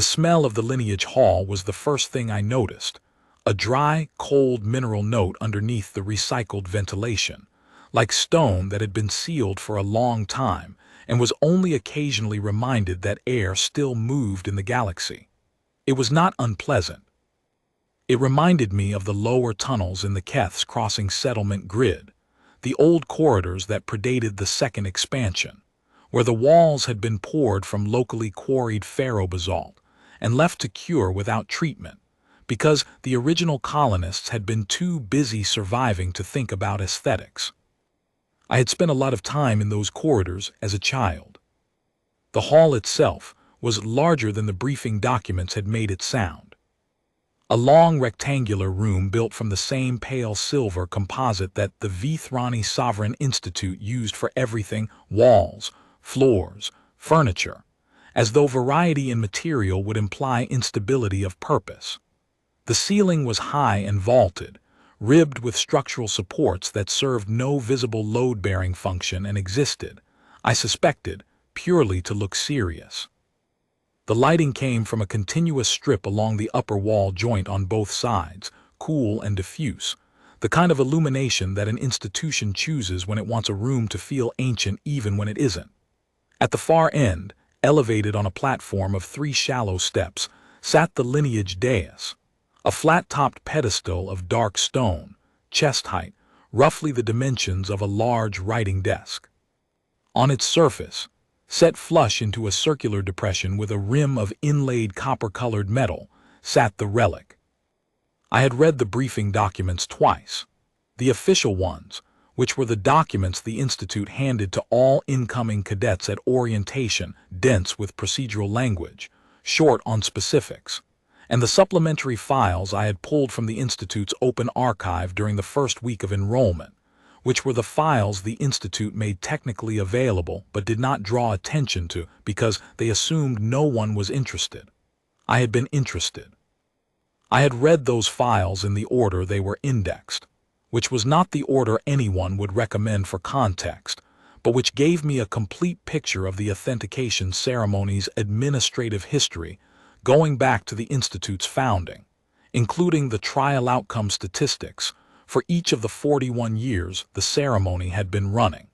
The smell of the lineage hall was the first thing I noticed, a dry, cold mineral note underneath the recycled ventilation, like stone that had been sealed for a long time and was only occasionally reminded that air still moved in the galaxy. It was not unpleasant. It reminded me of the lower tunnels in the Keth's crossing settlement grid, the old corridors that predated the second expansion, where the walls had been poured from locally quarried ferrobasalt and left to cure without treatment, because the original colonists had been too busy surviving to think about aesthetics. I had spent a lot of time in those corridors as a child. The hall itself was larger than the briefing documents had made it sound. A long rectangular room built from the same pale silver composite that the Vithrani Sovereign Institute used for everything: walls, floors, furniture, as though variety in material would imply instability of purpose. The ceiling was high and vaulted, ribbed with structural supports that served no visible load-bearing function and existed, I suspected, purely to look serious. The lighting came from a continuous strip along the upper wall joint on both sides, cool and diffuse, the kind of illumination that an institution chooses when it wants a room to feel ancient even when it isn't. At the far end, elevated on a platform of 3 shallow steps, sat the lineage dais, a flat-topped pedestal of dark stone, chest height, roughly the dimensions of a large writing desk. On its surface, set flush into a circular depression with a rim of inlaid copper-colored metal, sat the Relic. I had read the briefing documents twice. The official ones, which were the documents the Institute handed to all incoming cadets at orientation, dense with procedural language, short on specifics, and the supplementary files I had pulled from the Institute's open archive during the first week of enrollment, which were the files the Institute made technically available but did not draw attention to because they assumed no one was interested. I had been interested. I had read those files in the order they were indexed, which was not the order anyone would recommend for context, but which gave me a complete picture of the authentication ceremony's administrative history going back to the Institute's founding, including the trial outcome statistics for each of the 41 years the ceremony had been running.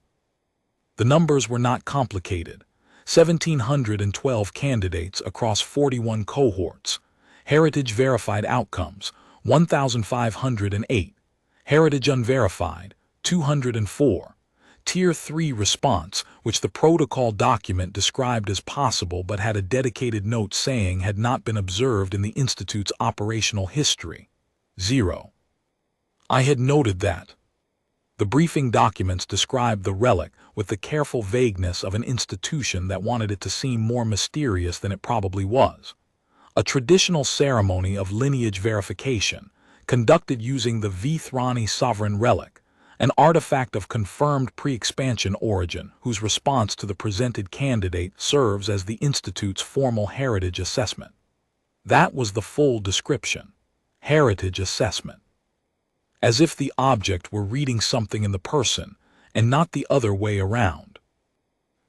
The numbers were not complicated: 1,712 candidates across 41 cohorts, heritage verified outcomes 1,508, heritage unverified 204, Tier 3 response, which the protocol document described as possible but had a dedicated note saying had not been observed in the Institute's operational history, 0. I had noted that. The briefing documents described the Relic with the careful vagueness of an institution that wanted it to seem more mysterious than it probably was. A traditional ceremony of lineage verification, conducted using the Vithrani Sovereign Relic, an artifact of confirmed pre-expansion origin whose response to the presented candidate serves as the Institute's formal heritage assessment. That was the full description: heritage assessment. As if the object were reading something in the person and not the other way around.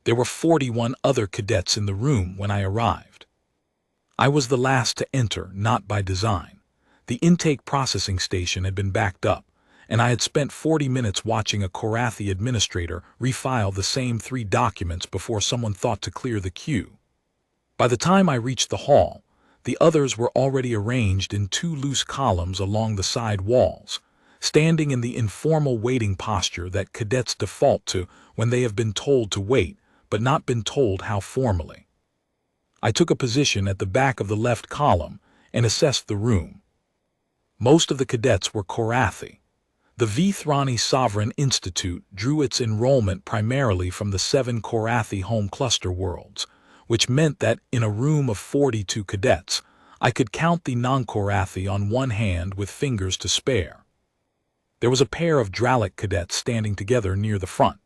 There were 41 other cadets in the room when I arrived. I was the last to enter, not by design. The intake processing station had been backed up, and I had spent 40 minutes watching a Korathi administrator refile the same 3 documents before someone thought to clear the queue. By the time I reached the hall, the others were already arranged in 2 loose columns along the side walls, standing in the informal waiting posture that cadets default to when they have been told to wait, but not been told how formally. I took a position at the back of the left column and assessed the room. Most of the cadets were Korathi. The Vithrani Sovereign Institute drew its enrollment primarily from the 7 Korathi home cluster worlds, which meant that in a room of 42 cadets, I could count the non-Korathi on one hand with fingers to spare. There was a pair of Relic cadets standing together near the front.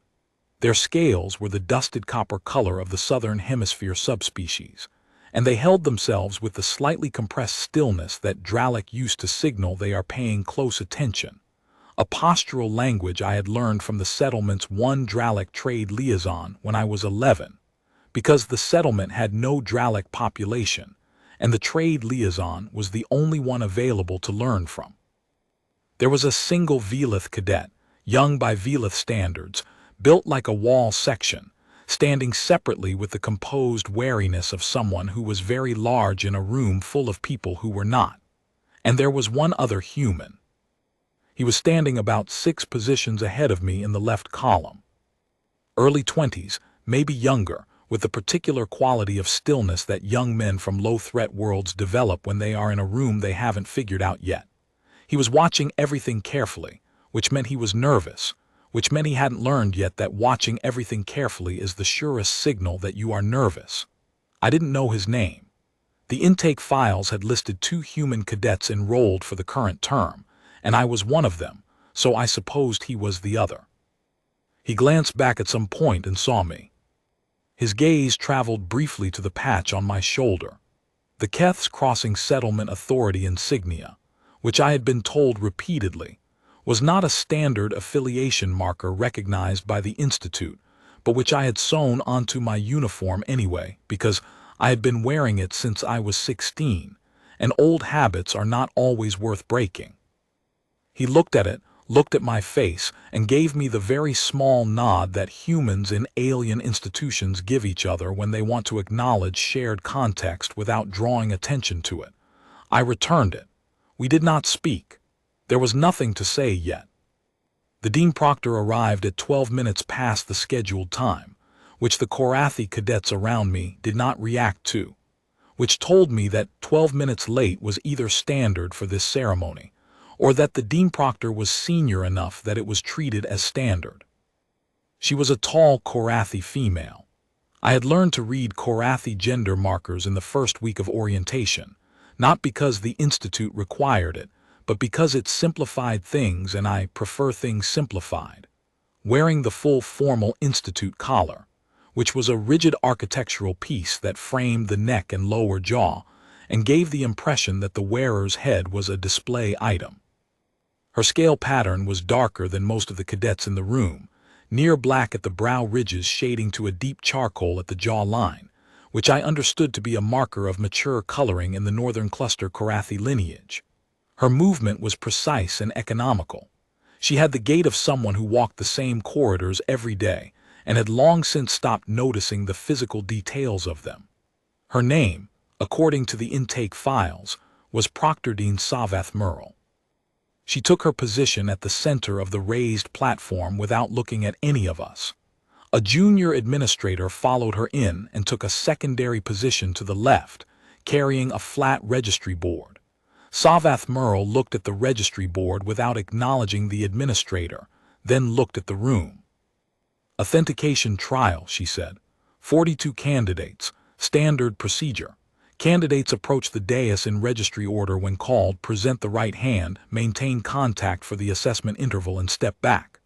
Their scales were the dusted copper color of the Southern Hemisphere subspecies, and they held themselves with the slightly compressed stillness that Relic used to signal they are paying close attention, a postural language I had learned from the settlement's one Relic trade liaison when I was 11, because the settlement had no Relic population, and the trade liaison was the only one available to learn from. There was a single Velith cadet, young by Velith standards, built like a wall section, standing separately with the composed wariness of someone who was very large in a room full of people who were not. And there was one other human. He was standing about 6 positions ahead of me in the left column. Early 20s, maybe younger, with the particular quality of stillness that young men from low-threat worlds develop when they are in a room they haven't figured out yet. He was watching everything carefully, which meant he was nervous, which meant he hadn't learned yet that watching everything carefully is the surest signal that you are nervous. I didn't know his name. The intake files had listed 2 human cadets enrolled for the current term, and I was one of them, so I supposed he was the other. He glanced back at some point and saw me. His gaze traveled briefly to the patch on my shoulder, the Keth's Crossing Settlement Authority insignia, which I had been told repeatedly was not a standard affiliation marker recognized by the Institute, but which I had sewn onto my uniform anyway because I had been wearing it since I was 16, and old habits are not always worth breaking. He looked at it, looked at my face, and gave me the very small nod that humans in alien institutions give each other when they want to acknowledge shared context without drawing attention to it. I returned it. We did not speak. There was nothing to say yet. The Dean Proctor arrived at 12 minutes past the scheduled time, which the Korathi cadets around me did not react to, which told me that 12 minutes late was either standard for this ceremony, or that the Dean Proctor was senior enough that it was treated as standard. She was a tall Korathi female. I had learned to read Korathi gender markers in the first week of orientation, not because the Institute required it, but because it simplified things and I prefer things simplified. Wearing the full formal Institute collar, which was a rigid architectural piece that framed the neck and lower jaw and gave the impression that the wearer's head was a display item. Her scale pattern was darker than most of the cadets in the room, near black at the brow ridges shading to a deep charcoal at the jaw line, which I understood to be a marker of mature coloring in the Northern Cluster Korathi lineage. Her movement was precise and economical. She had the gait of someone who walked the same corridors every day and had long since stopped noticing the physical details of them. Her name, according to the intake files, was Proctordine Savath Merle. She took her position at the center of the raised platform without looking at any of us. A junior administrator followed her in and took a secondary position to the left, carrying a flat registry board. Savath Merle looked at the registry board without acknowledging the administrator, then looked at the room. Authentication Trial, she said. 42 candidates. Standard procedure. Candidates approach the dais in registry order when called, present the right hand, maintain contact for the assessment interval, and step back.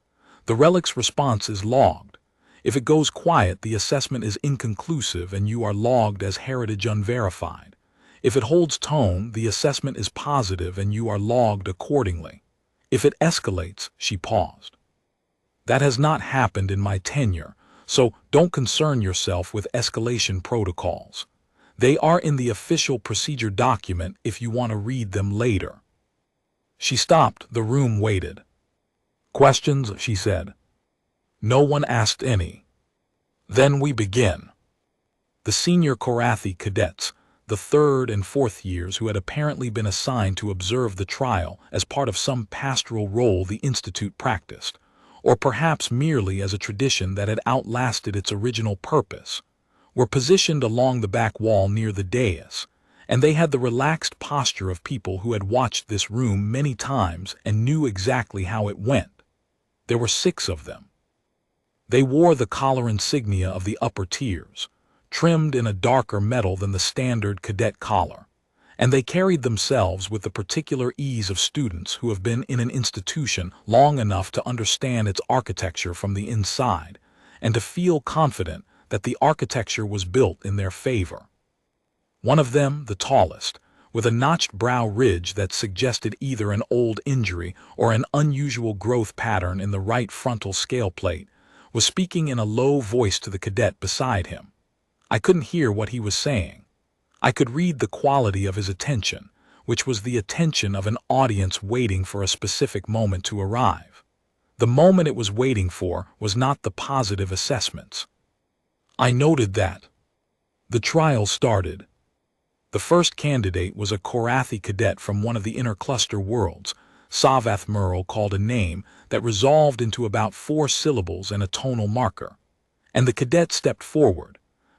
The Relic's response is logged. If it goes quiet, the assessment is inconclusive and you are logged as heritage unverified. If it holds tone, the assessment is positive and you are logged accordingly. If it escalates, she paused. That has not happened in my tenure, so don't concern yourself with escalation protocols. They are in the official procedure document if you want to read them later. She stopped, the room waited. Questions, she said. No one asked any. Then we begin. The senior Korathi cadets, the 3rd and 4th years who had apparently been assigned to observe the trial as part of some pastoral role the Institute practiced, or perhaps merely as a tradition that had outlasted its original purpose, were positioned along the back wall near the dais, and they had the relaxed posture of people who had watched this room many times and knew exactly how it went. There were 6 of them. They wore the collar insignia of the upper tiers, trimmed in a darker metal than the standard cadet collar, and they carried themselves with the particular ease of students who have been in an institution long enough to understand its architecture from the inside and to feel confident that the architecture was built in their favor. One of them, the tallest, with a notched brow ridge that suggested either an old injury or an unusual growth pattern in the right frontal scale plate, was speaking in a low voice to the cadet beside him. I couldn't hear what he was saying. I could read the quality of his attention, which was the attention of an audience waiting for a specific moment to arrive. The moment it was waiting for was not the positive assessments. I noted that. The trial started. The first candidate was a Korathi cadet from one of the intercluster worlds. Savath Merle called a name that resolved into about 4 syllables and a tonal marker. And the cadet stepped forward,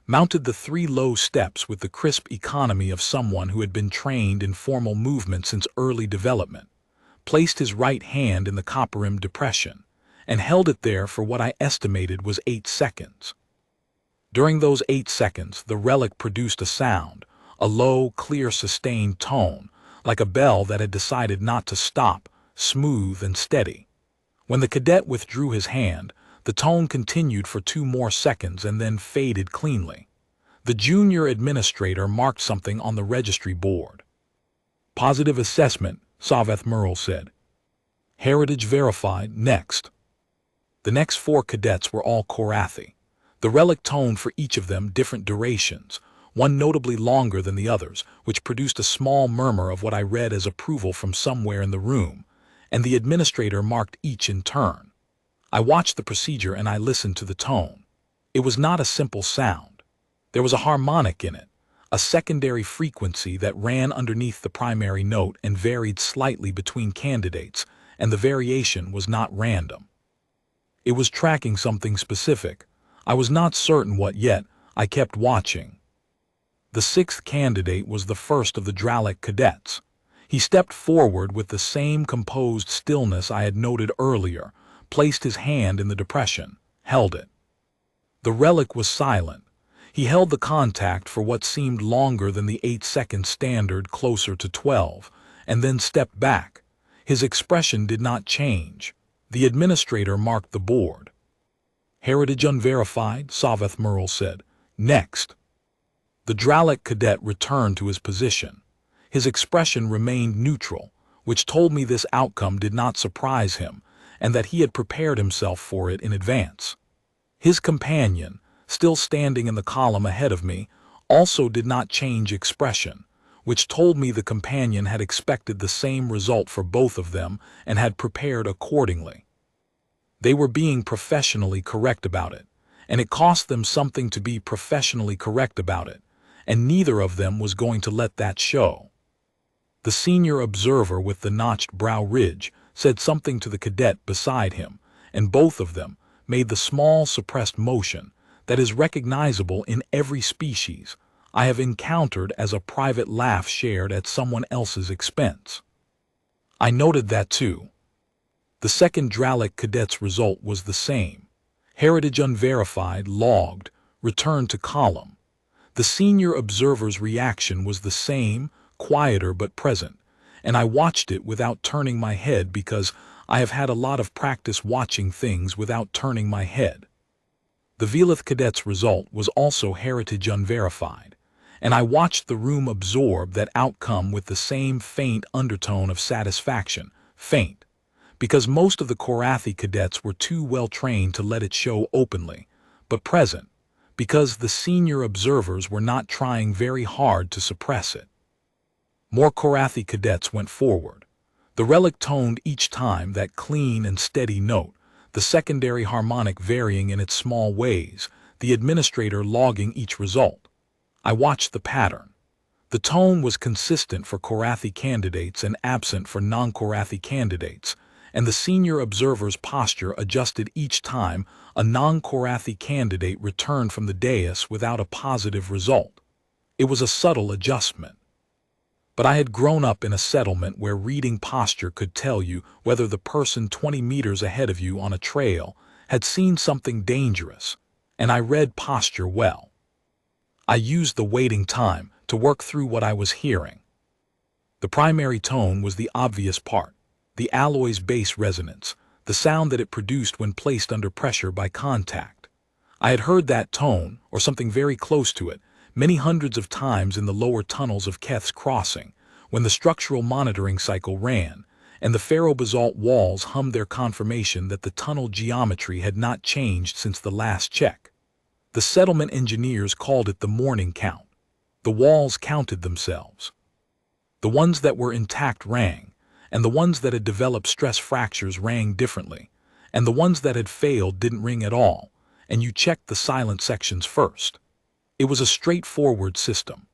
mounted the 3 low steps with the crisp economy of someone who had been trained in formal movement since early development, placed his right hand in the copperim depression, and held it there for what I estimated was 8 seconds. During those 8 seconds, the relic produced a sound, a low, clear, sustained tone, like a bell that had decided not to stop, smooth and steady. When the cadet withdrew his hand, the tone continued for 2 more seconds and then faded cleanly. The junior administrator marked something on the registry board. Positive assessment, Savath Merle said. Heritage verified, next. The next 4 cadets were all Korathi. The relic toned for each of them different durations, one notably longer than the others, which produced a small murmur of what I read as approval from somewhere in the room, and the administrator marked each in turn. I watched the procedure and I listened to the tone. It was not a simple sound. There was a harmonic in it, a secondary frequency that ran underneath the primary note and varied slightly between candidates, and the variation was not random. It was tracking something specific. I was not certain what yet. I kept watching. The 6th candidate was the first of the Relic cadets. He stepped forward with the same composed stillness I had noted earlier, placed his hand in the depression, held it. The relic was silent. He held the contact for what seemed longer than the 8-second standard, closer to 12, and then stepped back. His expression did not change. The administrator marked the board. Heritage unverified, Savath Merle said. Next. The Relic cadet returned to his position. His expression remained neutral, which told me this outcome did not surprise him, and that he had prepared himself for it in advance. His companion, still standing in the column ahead of me, also did not change expression, which told me the companion had expected the same result for both of them and had prepared accordingly. They were being professionally correct about it, and it cost them something to be professionally correct about it, and neither of them was going to let that show. The senior observer with the notched brow ridge said something to the cadet beside him, and both of them made the small suppressed motion that is recognizable in every species I have encountered as a private laugh shared at someone else's expense. I noted that too. The second Relic cadet's result was the same. Heritage unverified, logged, returned to column. The senior observer's reaction was the same, quieter but present, and I watched it without turning my head because I have had a lot of practice watching things without turning my head. The Velith cadet's result was also Heritage unverified, and I watched the room absorb that outcome with the same faint undertone of satisfaction, faint, because most of the Korathi cadets were too well trained to let it show openly, but present, because the senior observers were not trying very hard to suppress it. More Korathi cadets went forward. The relic toned each time that clean and steady note, the secondary harmonic varying in its small ways, the administrator logging each result. I watched the pattern. The tone was consistent for Korathi candidates and absent for non-Korathi candidates, and the senior observer's posture adjusted each time a non-Korathi candidate returned from the dais without a positive result. It was a subtle adjustment. But I had grown up in a settlement where reading posture could tell you whether the person 20 meters ahead of you on a trail had seen something dangerous, and I read posture well. I used the waiting time to work through what I was hearing. The primary tone was the obvious part, the alloy's bass resonance, the sound that it produced when placed under pressure by contact. I had heard that tone, or something very close to it, many hundreds of times in the lower tunnels of Keth's Crossing, when the structural monitoring cycle ran, and the ferrobasalt walls hummed their confirmation that the tunnel geometry had not changed since the last check. The settlement engineers called it the morning count. The walls counted themselves. The ones that were intact rang, and the ones that had developed stress fractures rang differently, and the ones that had failed didn't ring at all, and you checked the silent sections first. It was a straightforward system.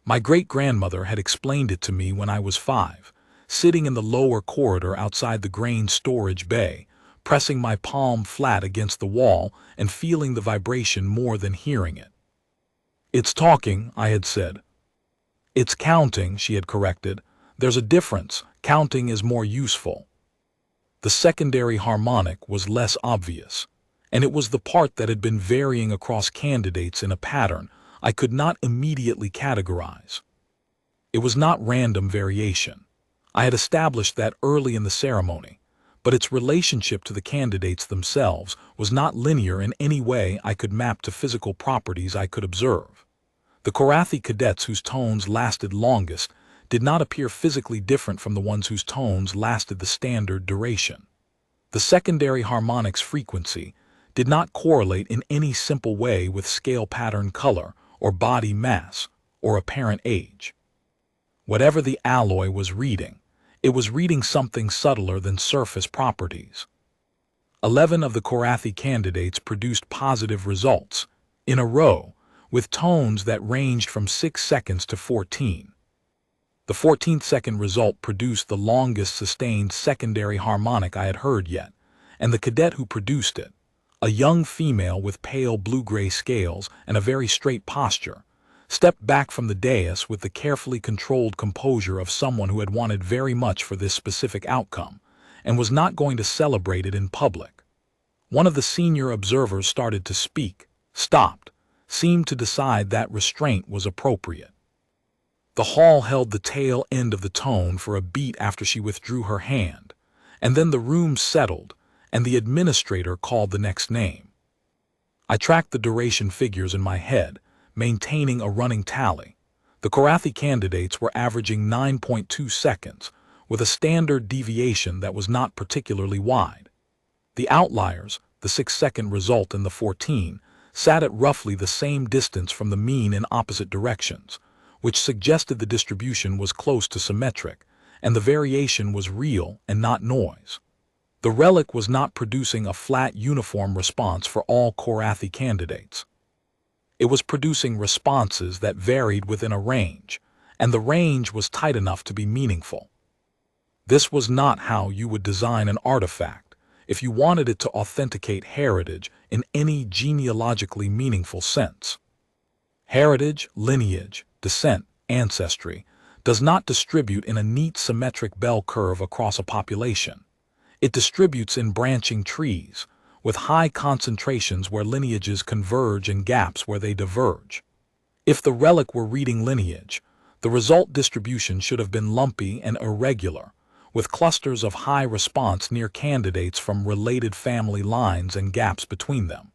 My great-grandmother had explained it to me when I was 5, sitting in the lower corridor outside the grain storage bay, pressing my palm flat against the wall and feeling the vibration more than hearing it. "It's talking," I had said. "It's counting," she had corrected. "There's a difference. Counting is more useful." The secondary harmonic was less obvious, and it was the part that had been varying across candidates in a pattern I could not immediately categorize. It was not random variation. I had established that early in the ceremony, but its relationship to the candidates themselves was not linear in any way I could map to physical properties I could observe. The Korathi cadets whose tones lasted longest did not appear physically different from the ones whose tones lasted the standard duration. The secondary harmonic's frequency did not correlate in any simple way with scale pattern color or body mass or apparent age. Whatever the alloy was reading, it was reading something subtler than surface properties. 11 of the Korathi candidates produced positive results, in a row, with tones that ranged from 6 seconds to 14. The 14th-second result produced the longest sustained secondary harmonic I had heard yet, and the cadet who produced it, a young female with pale blue-gray scales and a very straight posture, stepped back from the dais with the carefully controlled composure of someone who had wanted very much for this specific outcome, and was not going to celebrate it in public. One of the senior observers started to speak, stopped, seemed to decide that restraint was appropriate. The hall held the tail end of the tone for a beat after she withdrew her hand, and then the room settled, and the administrator called the next name. I tracked the duration figures in my head, maintaining a running tally. The Korathi candidates were averaging 9.2 seconds, with a standard deviation that was not particularly wide. The outliers, the 6-second result and the 14, sat at roughly the same distance from the mean in opposite directions, which suggested the distribution was close to symmetric, and the variation was real and not noise. The Relic was not producing a flat, uniform response for all Korathi candidates. It was producing responses that varied within a range, and the range was tight enough to be meaningful. This was not how you would design an artifact if you wanted it to authenticate heritage in any genealogically meaningful sense. Heritage, lineage, descent, ancestry does not distribute in a neat symmetric bell curve across a population. It distributes in branching trees, with high concentrations where lineages converge and gaps where they diverge. If the Relic were reading lineage, the result distribution should have been lumpy and irregular, with clusters of high response near candidates from related family lines and gaps between them.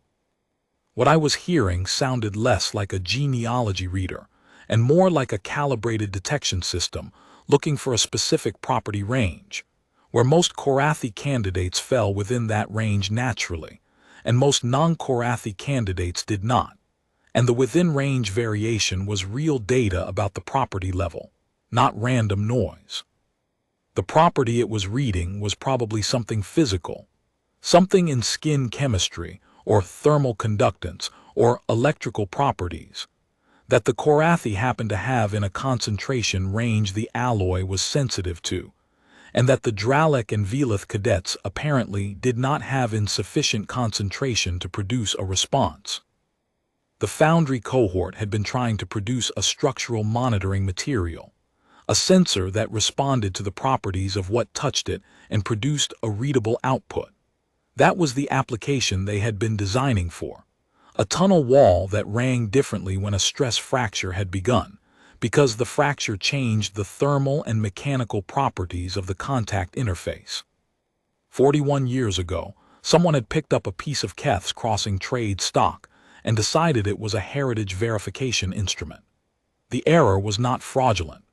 What I was hearing sounded less like a genealogy reader and more like a calibrated detection system looking for a specific property range, where most Korathi candidates fell within that range naturally, and most non-Korathi candidates did not, and the within-range variation was real data about the property level, not random noise. The property it was reading was probably something physical, something in skin chemistry or thermal conductance or electrical properties, that the Korathi happened to have in a concentration range the alloy was sensitive to, and that the Relic and Velith cadets apparently did not have in sufficient concentration to produce a response. The Foundry cohort had been trying to produce a structural monitoring material, a sensor that responded to the properties of what touched it and produced a readable output. That was the application they had been designing for. A tunnel wall that rang differently when a stress fracture had begun, because the fracture changed the thermal and mechanical properties of the contact interface. 41 years ago, someone had picked up a piece of Keth's crossing trade stock and decided it was a heritage verification instrument. The error was not fraudulent.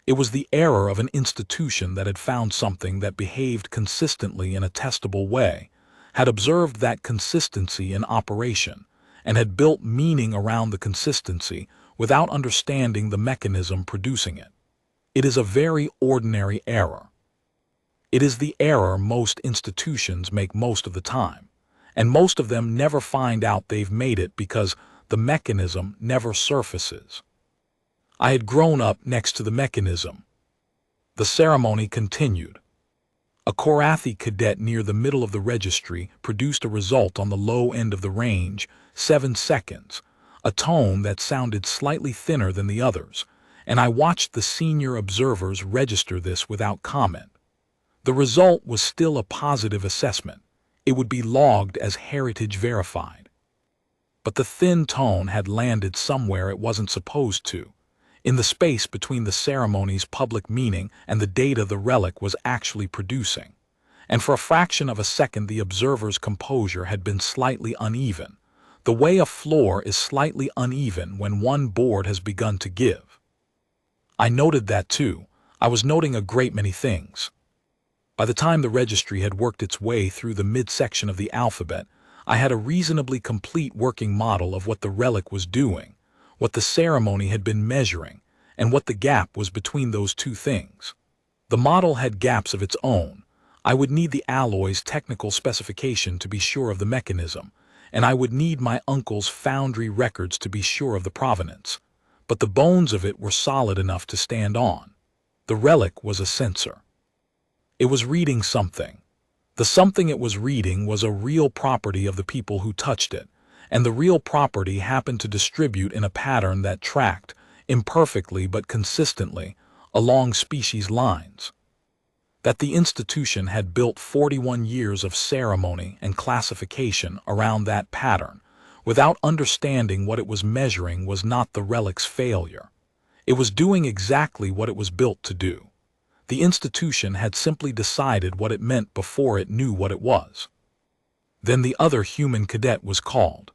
It was the error of an institution that had found something that behaved consistently in a testable way, had observed that consistency in operation, and had built meaning around the consistency without understanding the mechanism producing it. It is a very ordinary error. It is the error most institutions make most of the time, and most of them never find out they've made it because the mechanism never surfaces. I had grown up next to the mechanism. The ceremony continued. A Korathi cadet near the middle of the registry produced a result on the low end of the range, 7 seconds, a tone that sounded slightly thinner than the others, and I watched the senior observers register this without comment. The result was still a positive assessment. It would be logged as heritage verified. But the thin tone had landed somewhere it wasn't supposed to, in the space between the ceremony's public meaning and the data the relic was actually producing. And for a fraction of a second the observer's composure had been slightly uneven, the way a floor is slightly uneven when one board has begun to give. I noted that too. I was noting a great many things. By the time the registry had worked its way through the midsection of the alphabet, I had a reasonably complete working model of what the relic was doing, what the ceremony had been measuring, and what the gap was between those two things. The model had gaps of its own. I would need the alloy's technical specification to be sure of the mechanism, and I would need my uncle's foundry records to be sure of the provenance. But the bones of it were solid enough to stand on. The relic was a sensor. It was reading something. The something it was reading was a real property of the people who touched it, and the real property happened to distribute in a pattern that tracked, imperfectly but consistently, along species lines. That the institution had built 41 years of ceremony and classification around that pattern, without understanding what it was measuring, was not the relic's failure. It was doing exactly what it was built to do. The institution had simply decided what it meant before it knew what it was. Then the other human cadet was called.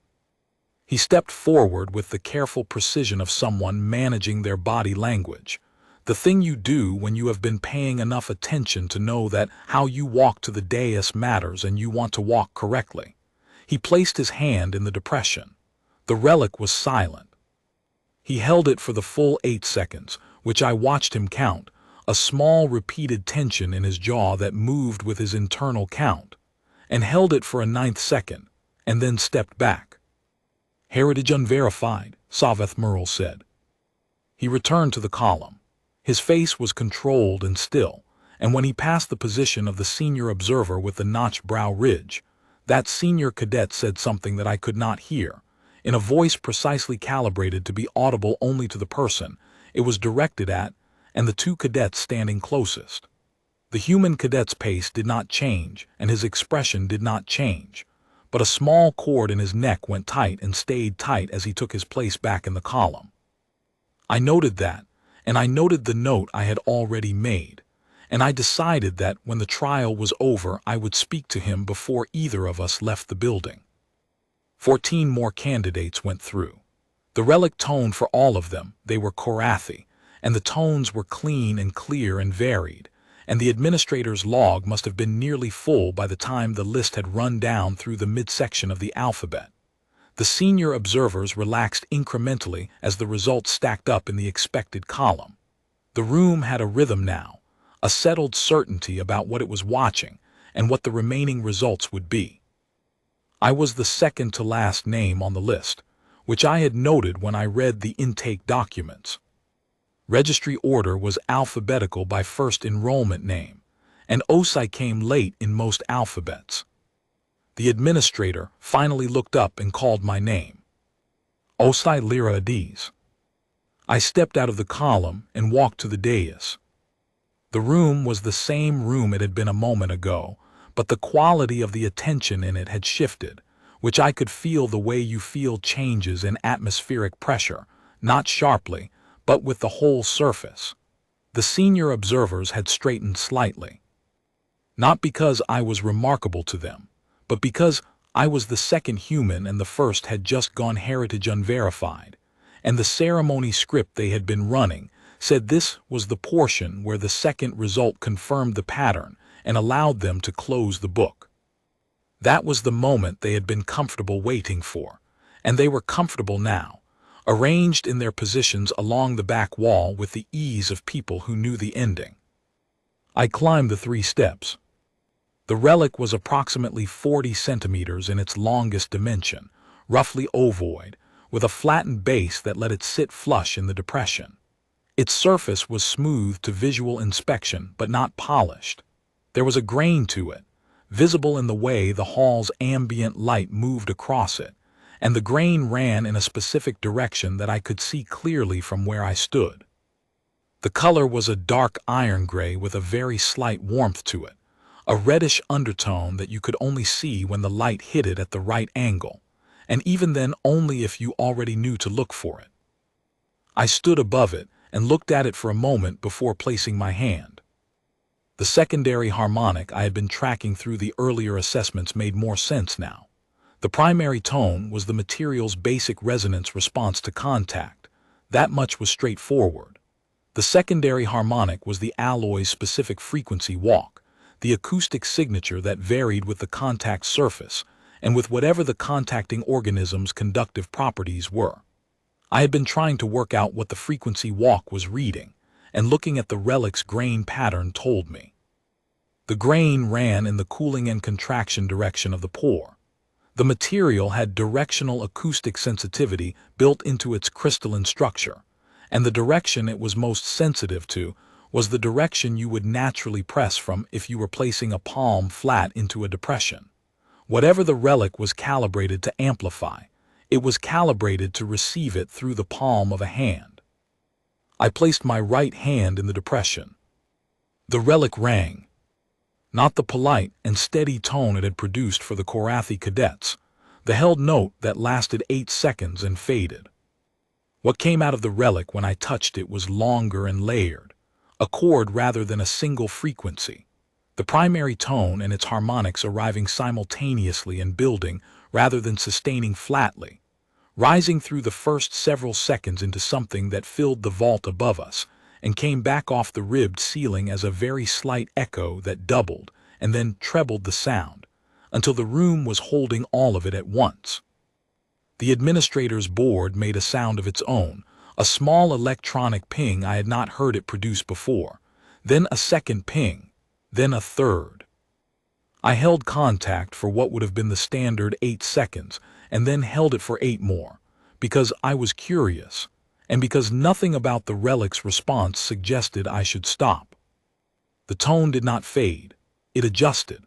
He stepped forward with the careful precision of someone managing their body language, the thing you do when you have been paying enough attention to know that how you walk to the dais matters and you want to walk correctly. He placed his hand in the depression. The relic was silent. He held it for the full 8 seconds, which I watched him count, a small repeated tension in his jaw that moved with his internal count, and held it for a 9th second, and then stepped back. "Heritage unverified," Saveth Merle said. He returned to the column. His face was controlled and still, and when he passed the position of the senior observer with the notched brow ridge, that senior cadet said something that I could not hear, in a voice precisely calibrated to be audible only to the person it was directed at and the two cadets standing closest. The human cadet's pace did not change, and his expression did not change, but a small cord in his neck went tight and stayed tight as he took his place back in the column. I noted that, and I noted the note I had already made, and I decided that when the trial was over I would speak to him before either of us left the building. 14 more candidates went through. The relic tone for all of them, they were Korathi, and the tones were clean and clear and varied, and the administrator's log must have been nearly full by the time the list had run down through the midsection of the alphabet. The senior observers relaxed incrementally as the results stacked up in the expected column. The room had a rhythm now, a settled certainty about what it was watching and what the remaining results would be. I was the second to last name on the list, which I had noted when I read the intake documents. Registry order was alphabetical by first enrollment name, and OSI came late in most alphabets. The administrator finally looked up and called my name. Osai Lira Adiz. I stepped out of the column and walked to the dais. The room was the same room it had been a moment ago, but the quality of the attention in it had shifted, which I could feel the way you feel changes in atmospheric pressure, not sharply, but with the whole surface. The senior observers had straightened slightly. Not because I was remarkable to them, but because I was the second human and the first had just gone heritage unverified, and the ceremony script they had been running said this was the portion where the second result confirmed the pattern and allowed them to close the book. That was the moment they had been comfortable waiting for, and they were comfortable now. arranged in their positions along the back wall with the ease of people who knew the ending. I climbed the 3 steps. The relic was approximately 40 centimeters in its longest dimension, roughly ovoid, with a flattened base that let it sit flush in the depression. Its surface was smooth to visual inspection but not polished. There was a grain to it, visible in the way the hall's ambient light moved across it, and the grain ran in a specific direction that I could see clearly from where I stood. The color was a dark iron gray with a very slight warmth to it, a reddish undertone that you could only see when the light hit it at the right angle, and even then only if you already knew to look for it. I stood above it and looked at it for a moment before placing my hand. The secondary harmonic I had been tracking through the earlier assessments made more sense now. The primary tone was the material's basic resonance response to contact. That much was straightforward. The secondary harmonic was the alloy's specific frequency walk, the acoustic signature that varied with the contact surface and with whatever the contacting organism's conductive properties were. I had been trying to work out what the frequency walk was reading, and looking at the relic's grain pattern told me. The grain ran in the cooling and contraction direction of the pore. The material had directional acoustic sensitivity built into its crystalline structure, and the direction it was most sensitive to was the direction you would naturally press from if you were placing a palm flat into a depression. Whatever the relic was calibrated to amplify, it was calibrated to receive it through the palm of a hand. I placed my right hand in the depression. The relic rang. Not the polite and steady tone it had produced for the Korathi cadets, the held note that lasted 8 seconds and faded. What came out of the relic when I touched it was longer and layered, a chord rather than a single frequency, the primary tone and its harmonics arriving simultaneously and building rather than sustaining flatly, rising through the first several seconds into something that filled the vault above us and came back off the ribbed ceiling as a very slight echo that doubled and then trebled the sound until the room was holding all of it at once. The administrator's board made a sound of its own, a small electronic ping I had not heard it produce before, then a second ping, then a third. I held contact for what would have been the standard 8 seconds and then held it for 8 more, because I was curious, and because nothing about the relic's response suggested I should stop. The tone did not fade, it adjusted.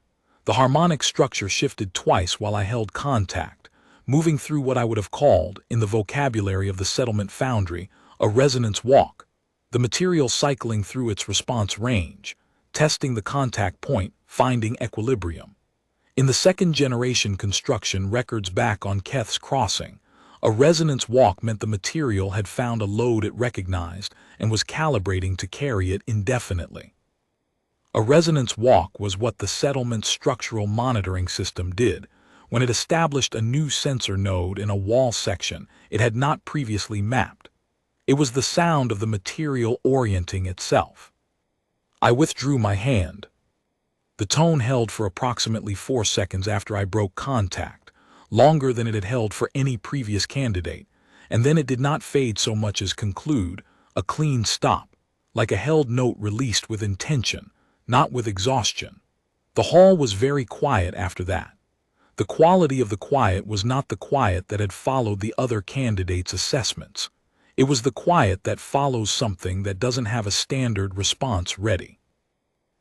The harmonic structure shifted twice while I held contact, moving through what I would have called, in the vocabulary of the settlement foundry, a resonance walk, the material cycling through its response range, testing the contact point, finding equilibrium. In the second-generation construction records back on Keth's Crossing, a resonance walk meant the material had found a load it recognized and was calibrating to carry it indefinitely. A resonance walk was what the settlement's structural monitoring system did when it established a new sensor node in a wall section it had not previously mapped. It was the sound of the material orienting itself. I withdrew my hand. The tone held for approximately 4 seconds after I broke contact, longer than it had held for any previous candidate, and then it did not fade so much as conclude, a clean stop, like a held note released with intention, not with exhaustion. The hall was very quiet after that. The quality of the quiet was not the quiet that had followed the other candidates' assessments. It was the quiet that follows something that doesn't have a standard response ready.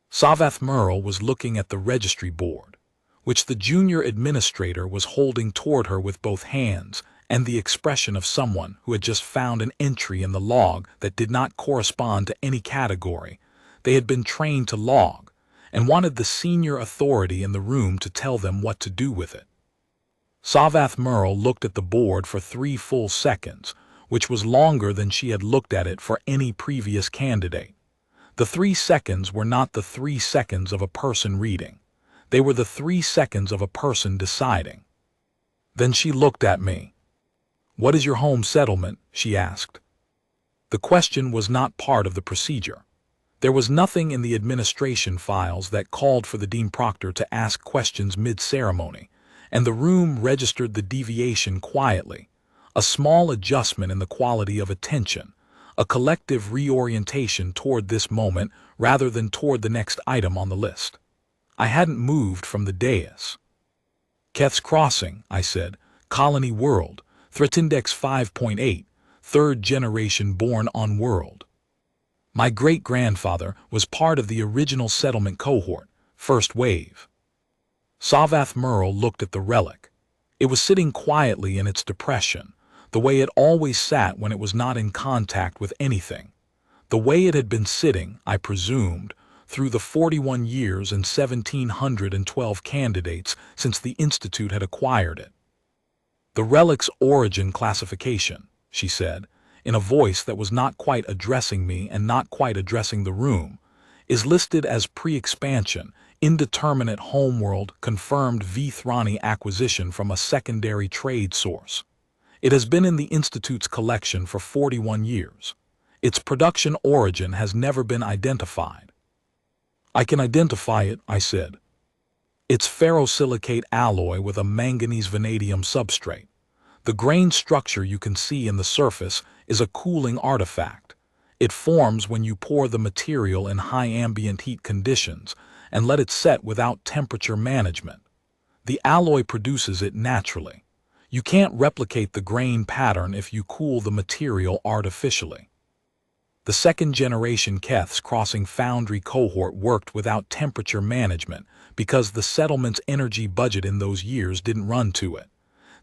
Savath Merle was looking at the registry board, which the junior administrator was holding toward her with both hands, and the expression of someone who had just found an entry in the log that did not correspond to any category they had been trained to log, and wanted the senior authority in the room to tell them what to do with it. Savath Merle looked at the board for 3 full seconds, which was longer than she had looked at it for any previous candidate. The 3 seconds were not the 3 seconds of a person reading. They were the 3 seconds of a person deciding. Then she looked at me. "What is your home settlement?" she asked. The question was not part of the procedure. There was nothing in the administration files that called for the Dean Proctor to ask questions mid-ceremony, and the room registered the deviation quietly, A small adjustment in the quality of attention, a collective reorientation toward this moment rather than toward the next item on the list. I hadn't moved from the dais. Keth's Crossing, I said, Colony World, Threat Index 5.8, third generation born on world. My great-grandfather was part of the original settlement cohort, first wave. Savath Merle looked at the relic. It was sitting quietly in its depression, the way it always sat when it was not in contact with anything. The way it had been sitting, I presumed, through the 41 years and 1,712 candidates since the Institute had acquired it. The relic's origin classification, she said, in a voice that was not quite addressing me and not quite addressing the room, is listed as pre-expansion, indeterminate homeworld confirmed V-Thrani acquisition from a secondary trade source. It has been in the Institute's collection for 41 years. Its production origin has never been identified. I can identify it, I said. It's ferrosilicate alloy with a manganese-vanadium substrate. The grain structure you can see in the surface is a cooling artifact. It forms when you pour the material in high ambient heat conditions and let it set without temperature management. The alloy produces it naturally. You can't replicate the grain pattern if you cool the material artificially. The second-generation Keth's Crossing Foundry cohort worked without temperature management because the settlement's energy budget in those years didn't run to it.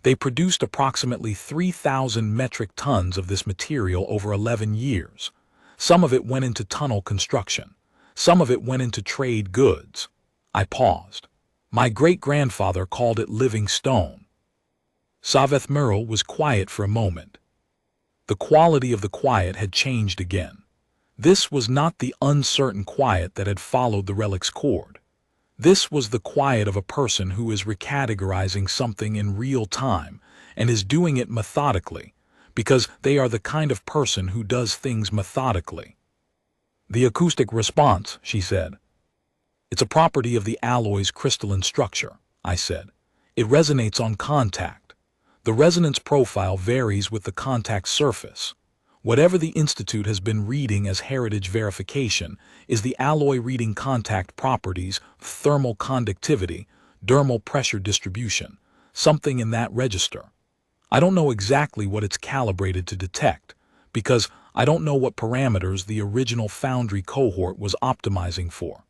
They produced approximately 3,000 metric tons of this material over 11 years. Some of it went into tunnel construction. Some of it went into trade goods. I paused. My great-grandfather called it living stone. Savath Merle was quiet for a moment. The quality of the quiet had changed again. This was not the uncertain quiet that had followed the relic's chord. This was the quiet of a person who is recategorizing something in real time and is doing it methodically, because they are the kind of person who does things methodically. The acoustic response, she said. It's a property of the alloy's crystalline structure, I said. It resonates on contact. The resonance profile varies with the contact surface. Whatever the Institute has been reading as heritage verification is the alloy reading contact properties, thermal conductivity, dermal pressure distribution, something in that register. I don't know exactly what it's calibrated to detect, because I don't know what parameters the original Foundry cohort was optimizing for.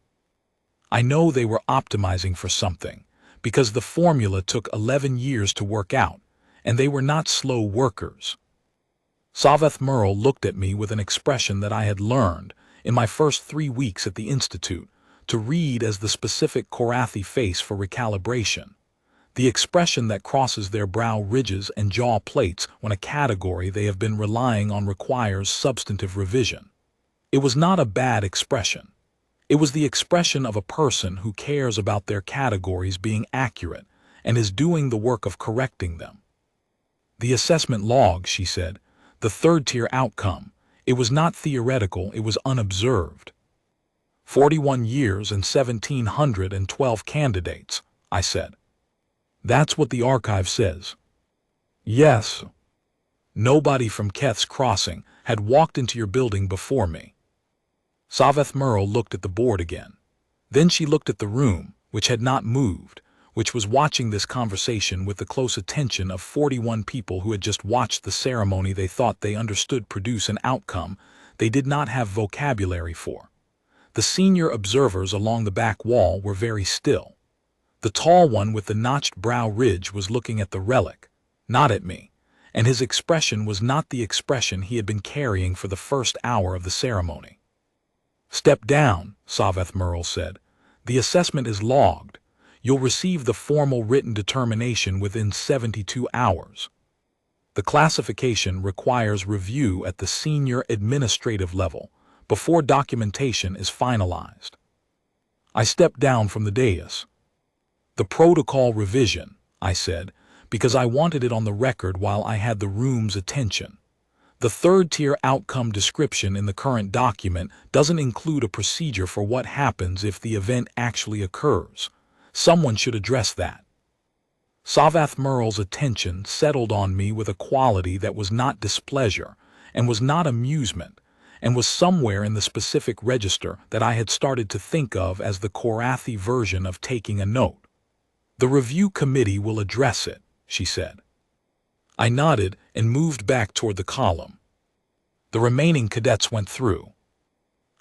I know they were optimizing for something, because the formula took 11 years to work out, and they were not slow workers. Savath Merle looked at me with an expression that I had learned, in my first 3 weeks at the Institute, to read as the specific Korathi face for recalibration, the expression that crosses their brow ridges and jaw plates when a category they have been relying on requires substantive revision. It was not a bad expression. It was the expression of a person who cares about their categories being accurate and is doing the work of correcting them. The assessment log, she said, the third-tier outcome, it was not theoretical, it was unobserved. 41 years and 1,712 candidates, I said. That's what the archive says. Yes. Nobody from Keth's Crossing had walked into your building before me. Savath Merle looked at the board again. Then she looked at the room, which had not moved, which was watching this conversation with the close attention of 41 people who had just watched the ceremony they thought they understood produce an outcome they did not have vocabulary for. The senior observers along the back wall were very still. The tall one with the notched brow ridge was looking at the relic, not at me, and his expression was not the expression he had been carrying for the first hour of the ceremony. Step down, Savath Merle said. The assessment is logged. You'll receive the formal written determination within 72 hours. The classification requires review at the senior administrative level before documentation is finalized. I stepped down from the dais. The protocol revision, I said, because I wanted it on the record while I had the room's attention. The third-tier outcome description in the current document doesn't include a procedure for what happens if the event actually occurs. Someone should address that. Savath Murrell's attention settled on me with a quality that was not displeasure, and was not amusement, and was somewhere in the specific register that I had started to think of as the Korathi version of taking a note. "The review committee will address it," she said. I nodded and moved back toward the column. The remaining cadets went through.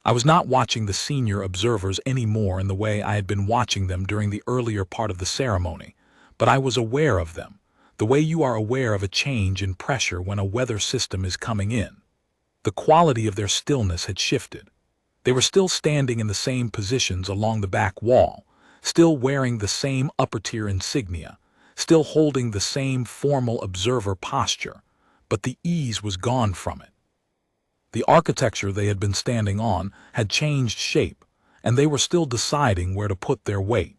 I was not watching the senior observers any more in the way I had been watching them during the earlier part of the ceremony, but I was aware of them, the way you are aware of a change in pressure when a weather system is coming in. The quality of their stillness had shifted. They were still standing in the same positions along the back wall, still wearing the same upper-tier insignia, still holding the same formal observer posture, but the ease was gone from it. The architecture they had been standing on had changed shape, and they were still deciding where to put their weight.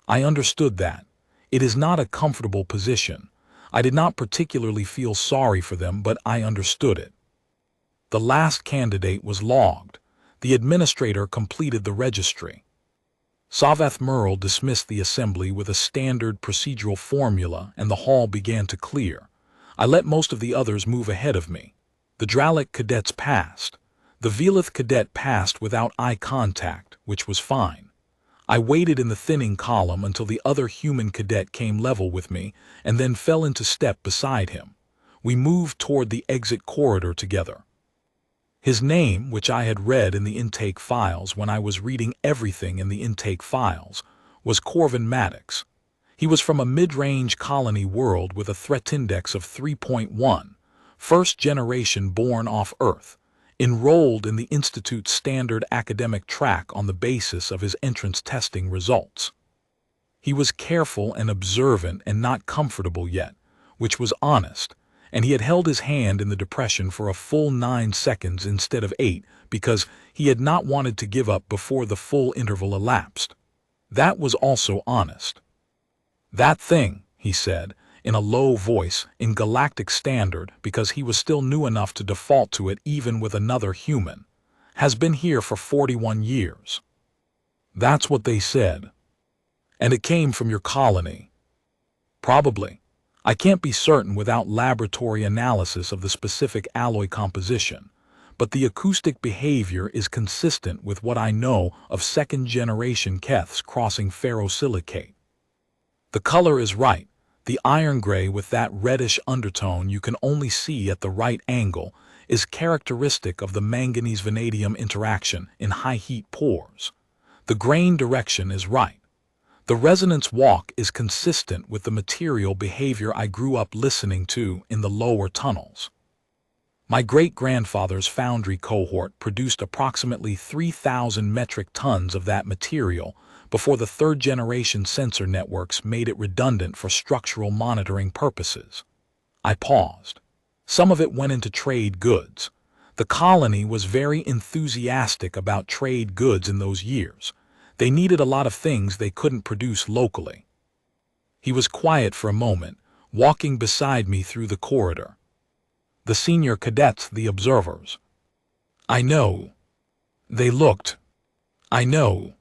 I understood that. It is not a comfortable position. I did not particularly feel sorry for them, but I understood it. The last candidate was logged. The administrator completed the registry. Savath Murrell dismissed the assembly with a standard procedural formula, and the hall began to clear. I let most of the others move ahead of me. The Relic cadets passed. The Velith cadet passed without eye contact, which was fine. I waited in the thinning column until the other human cadet came level with me, and then fell into step beside him. We moved toward the exit corridor together. His name, which I had read in the intake files when I was reading everything in the intake files, was Corvin Maddox. He was from a mid-range colony world with a threat index of 3.1, first generation born off Earth, enrolled in the Institute's standard academic track on the basis of his entrance testing results. He was careful and observant and not comfortable yet, which was honest, and he had held his hand in the depression for a full 9 seconds instead of 8 because he had not wanted to give up before the full interval elapsed. That was also honest. "That thing," he said, in a low voice, in galactic standard because he was still new enough to default to it even with another human, "has been here for 41 years. That's what they said. And it came from your colony. Probably. I can't be certain without laboratory analysis of the specific alloy composition, but the acoustic behavior is consistent with what I know of second-generation Keths crossing ferrosilicate. The color is right. The iron gray with that reddish undertone you can only see at the right angle is characteristic of the manganese-vanadium interaction in high-heat pores. The grain direction is right. The resonance walk is consistent with the material behavior I grew up listening to in the lower tunnels. My great-grandfather's foundry cohort produced approximately 3,000 metric tons of that material before the third-generation sensor networks made it redundant for structural monitoring purposes. I paused. Some of it went into trade goods. The colony was very enthusiastic about trade goods in those years. They needed a lot of things they couldn't produce locally. He was quiet for a moment, walking beside me through the corridor. "The senior cadets, the observers. I know. They looked. I know."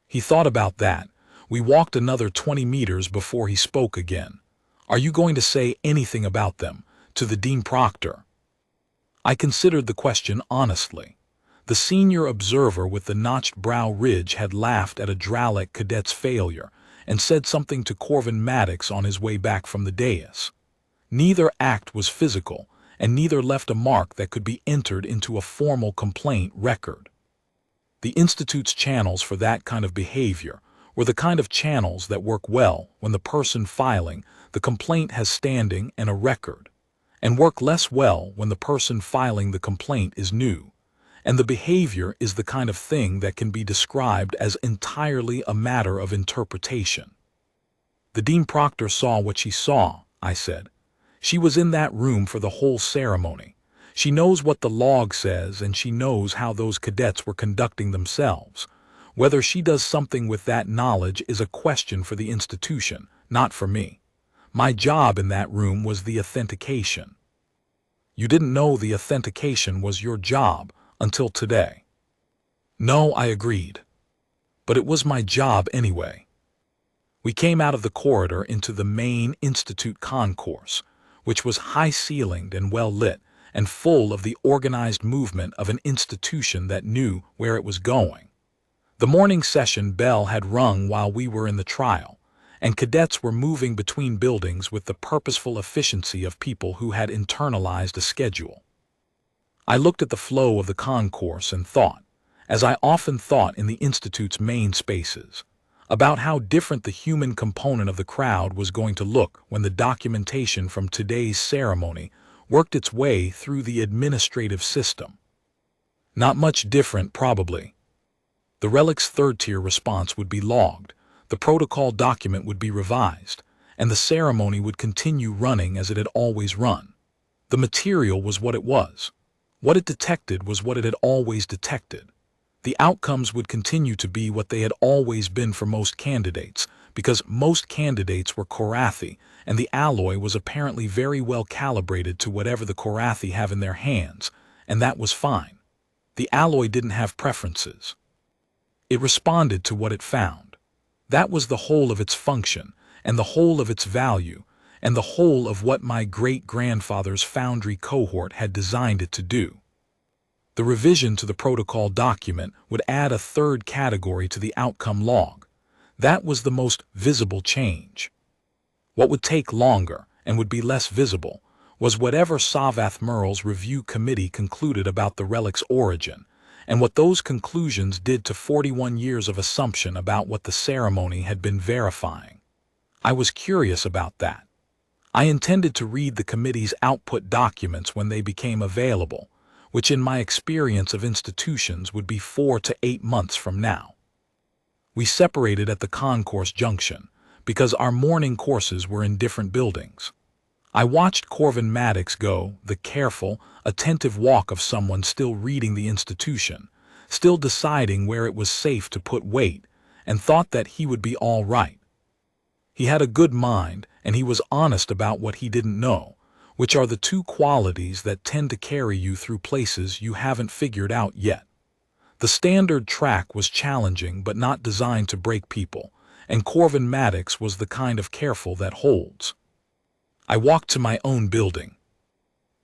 He thought about that. We walked another 20 meters before he spoke again. "Are you going to say anything about them, to the Dean Proctor?" I considered the question honestly. The senior observer with the notched brow ridge had laughed at a Relic cadet's failure and said something to Corvin Maddox on his way back from the dais. Neither act was physical, and neither left a mark that could be entered into a formal complaint record. The Institute's channels for that kind of behavior were the kind of channels that work well when the person filing the complaint has standing and a record, and work less well when the person filing the complaint is new. And the behavior is the kind of thing that can be described as entirely a matter of interpretation. "The Dean Proctor saw what she saw," I said. "She was in that room for the whole ceremony. She knows what the log says, and she knows how those cadets were conducting themselves. Whether she does something with that knowledge is a question for the institution, not for me. My job in that room was the authentication." "You didn't know the authentication was your job until today." "No," I agreed. "But it was my job anyway." We came out of the corridor into the main Institute concourse, which was high-ceilinged and well-lit, and full of the organized movement of an institution that knew where it was going. The morning session bell had rung while we were in the trial, and cadets were moving between buildings with the purposeful efficiency of people who had internalized a schedule. I looked at the flow of the concourse and thought, as I often thought in the Institute's main spaces, about how different the human component of the crowd was going to look when the documentation from today's ceremony worked its way through the administrative system. Not much different, probably. The Relic's third-tier response would be logged, the protocol document would be revised, and the ceremony would continue running as it had always run. The material was what it was. What it detected was what it had always detected. The outcomes would continue to be what they had always been for most candidates, because most candidates were Korathi, and the alloy was apparently very well calibrated to whatever the Korathi have in their hands, and that was fine. The alloy didn't have preferences. It responded to what it found. That was the whole of its function, and the whole of its value, and the whole of what my great-grandfather's Foundry cohort had designed it to do. The revision to the protocol document would add a third category to the outcome log. That was the most visible change. What would take longer and would be less visible was whatever Savath Murrell's review committee concluded about the relic's origin, and what those conclusions did to 41 years of assumption about what the ceremony had been verifying. I was curious about that. I intended to read the committee's output documents when they became available, which in my experience of institutions would be 4 to 8 months from now. We separated at the concourse junction, because our morning courses were in different buildings. I watched Corvin Maddox go the careful, attentive walk of someone still reading the institution, still deciding where it was safe to put weight, and thought that he would be all right. He had a good mind, and he was honest about what he didn't know, which are the two qualities that tend to carry you through places you haven't figured out yet. The standard track was challenging but not designed to break people, and Corvin Maddox was the kind of careful that holds. I walked to my own building.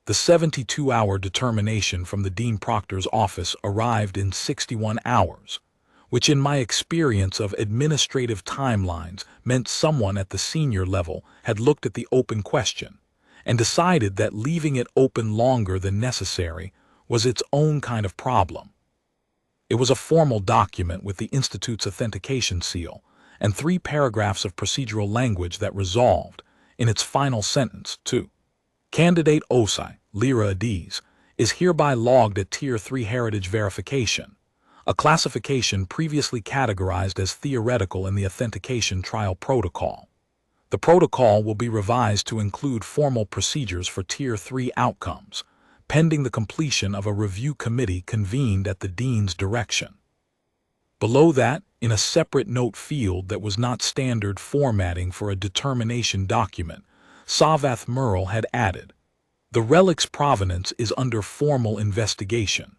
The 72-hour determination from the Dean Proctor's office arrived in 61 hours, which in my experience of administrative timelines meant someone at the senior level had looked at the open question and decided that leaving it open longer than necessary was its own kind of problem. It was a formal document with the Institute's authentication seal and 3 paragraphs of procedural language that resolved, in its final sentence, to Candidate Osai, Lyra Adiz, is hereby logged at Tier 3 Heritage Verification, a classification previously categorized as theoretical in the Authentication Trial Protocol. The protocol will be revised to include formal procedures for Tier 3 outcomes, pending the completion of a review committee convened at the Dean's direction. Below that, in a separate note field that was not standard formatting for a determination document, Savath Murrell had added, "The relic's provenance is under formal investigation.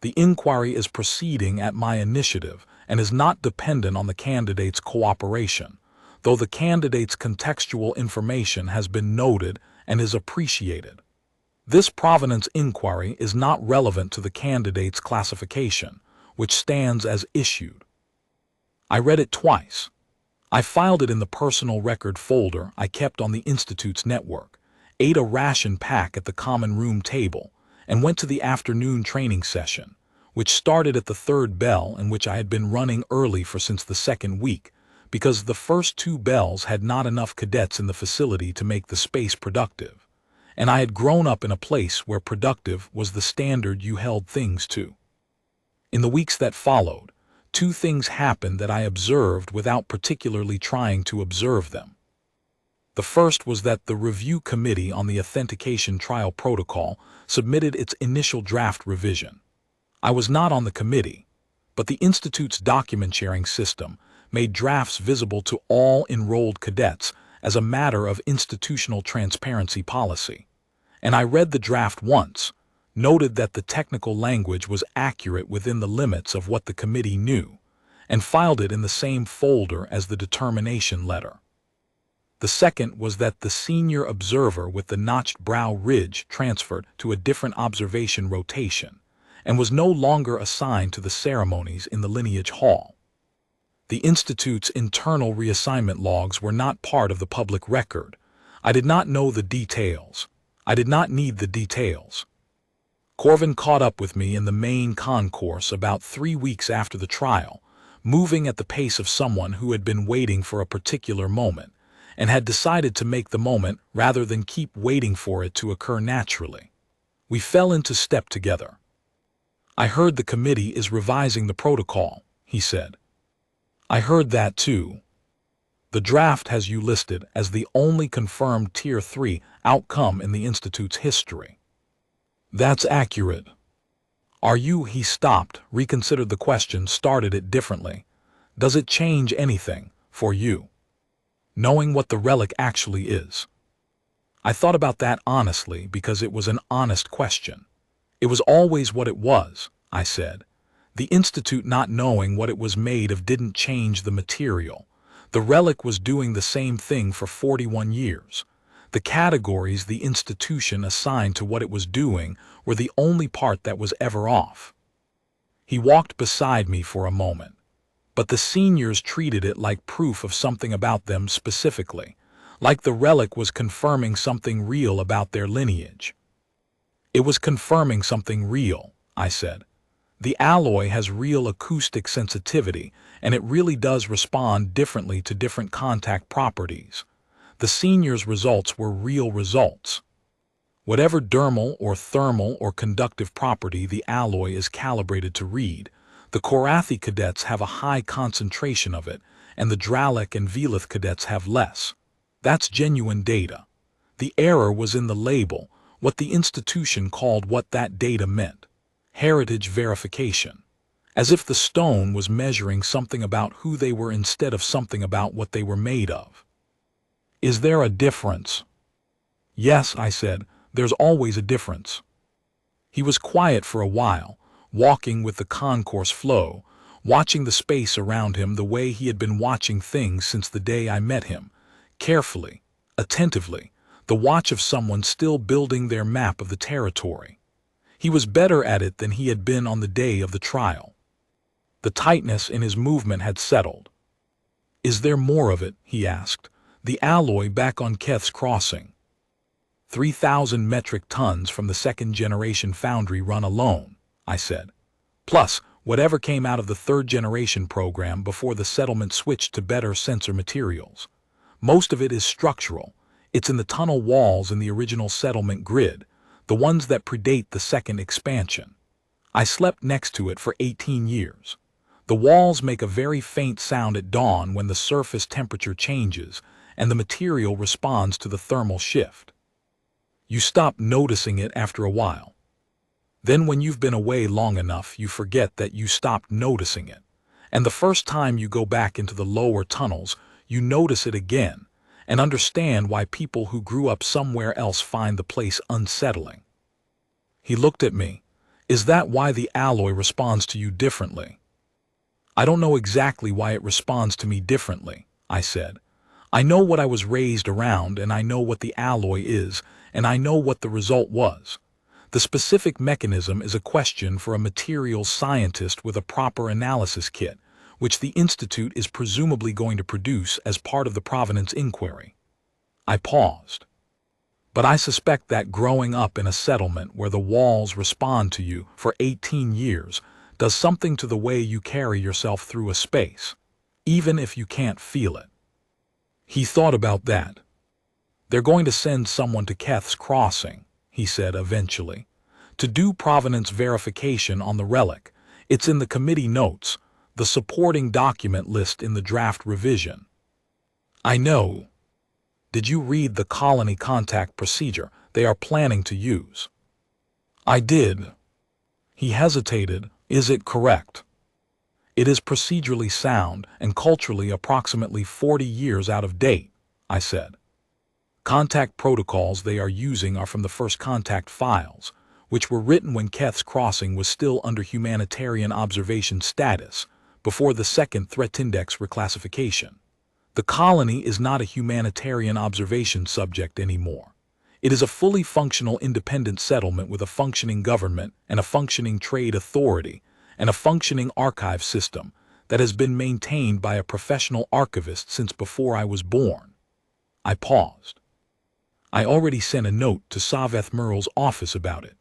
The inquiry is proceeding at my initiative and is not dependent on the candidate's cooperation, though the candidate's contextual information has been noted and is appreciated. This provenance inquiry is not relevant to the candidate's classification, which stands as issued." I read it twice. I filed it in the personal record folder I kept on the Institute's network, ate a ration pack at the common room table, and went to the afternoon training session, which started at the 3rd bell and which I had been running early for since the 2nd week, because the first 2 bells had not enough cadets in the facility to make the space productive, and I had grown up in a place where productive was the standard you held things to. In the weeks that followed, 2 things happened that I observed without particularly trying to observe them. The first was that the review committee on the Authentication Trial Protocol submitted its initial draft revision. I was not on the committee, but the Institute's document sharing system made drafts visible to all enrolled cadets as a matter of institutional transparency policy, and I read the draft once, noted that the technical language was accurate within the limits of what the committee knew, and filed it in the same folder as the determination letter. The second was that the senior observer with the notched brow ridge transferred to a different observation rotation and was no longer assigned to the ceremonies in the lineage hall. The Institute's internal reassignment logs were not part of the public record. I did not know the details. I did not need the details. Corvin caught up with me in the main concourse about 3 weeks after the trial, moving at the pace of someone who had been waiting for a particular moment, and had decided to make the moment rather than keep waiting for it to occur naturally. We fell into step together. "I heard the committee is revising the protocol," he said. "I heard that too. The draft has you listed as the only confirmed Tier 3 outcome in the Institute's history." "That's accurate." "Are you—" He stopped, reconsidered the question, started it differently. "Does it change anything for you, knowing what the relic actually is?" I thought about that honestly because it was an honest question. "It was always what it was," I said. "The Institute not knowing what it was made of didn't change the material. The relic was doing the same thing for 41 years. The categories the institution assigned to what it was doing were the only part that was ever off." He walked beside me for a moment. "But the seniors treated it like proof of something about them specifically, like the relic was confirming something real about their lineage." "It was confirming something real," I said. "The alloy has real acoustic sensitivity, and it really does respond differently to different contact properties. The seniors' results were real results. Whatever dermal or thermal or conductive property the alloy is calibrated to read, the Korathi cadets have a high concentration of it, and the Dralic and Velith cadets have less. That's genuine data. The error was in the label, what the institution called what that data meant. Heritage verification. As if the stone was measuring something about who they were instead of something about what they were made of." "Is there a difference?" "Yes," I said, "there's always a difference." He was quiet for a while, walking with the concourse flow, watching the space around him the way he had been watching things since the day I met him, carefully, attentively, the watch of someone still building their map of the territory. He was better at it than he had been on the day of the trial. The tightness in his movement had settled. "Is there more of it?" he asked. "The alloy back on Keth's Crossing?" 3,000 metric tons from the second-generation foundry run alone," I said. "Plus, whatever came out of the third-generation program before the settlement switched to better sensor materials. Most of it is structural. It's in the tunnel walls in the original settlement grid, the ones that predate the second expansion. I slept next to it for 18 years. The walls make a very faint sound at dawn when the surface temperature changes, and the material responds to the thermal shift. You stop noticing it after a while. Then when you've been away long enough, you forget that you stopped noticing it. And the first time you go back into the lower tunnels, you notice it again, and understand why people who grew up somewhere else find the place unsettling." He looked at me. "Is that why the alloy responds to you differently?" "I don't know exactly why it responds to me differently," I said. "I know what I was raised around, and I know what the alloy is, and I know what the result was. The specific mechanism is a question for a materials scientist with a proper analysis kit, which the Institute is presumably going to produce as part of the provenance inquiry." I paused. "But I suspect that growing up in a settlement where the walls respond to you for 18 years does something to the way you carry yourself through a space, even if you can't feel it." He thought about that. "They're going to send someone to Keth's Crossing," he said eventually, "to do provenance verification on the relic. It's in the committee notes, the supporting document list in the draft revision." "I know. Did you read the colony contact procedure they are planning to use?" "I did." He hesitated. "Is it correct?" "It is procedurally sound and culturally approximately 40 years out of date," I said. "Contact protocols they are using are from the first contact files, which were written when Keth's Crossing was still under humanitarian observation status, before the second threat index reclassification. The colony is not a humanitarian observation subject anymore. It is a fully functional independent settlement with a functioning government and a functioning trade authority and a functioning archive system that has been maintained by a professional archivist since before I was born. I paused. I already sent a note to Saveth Merle's office about it,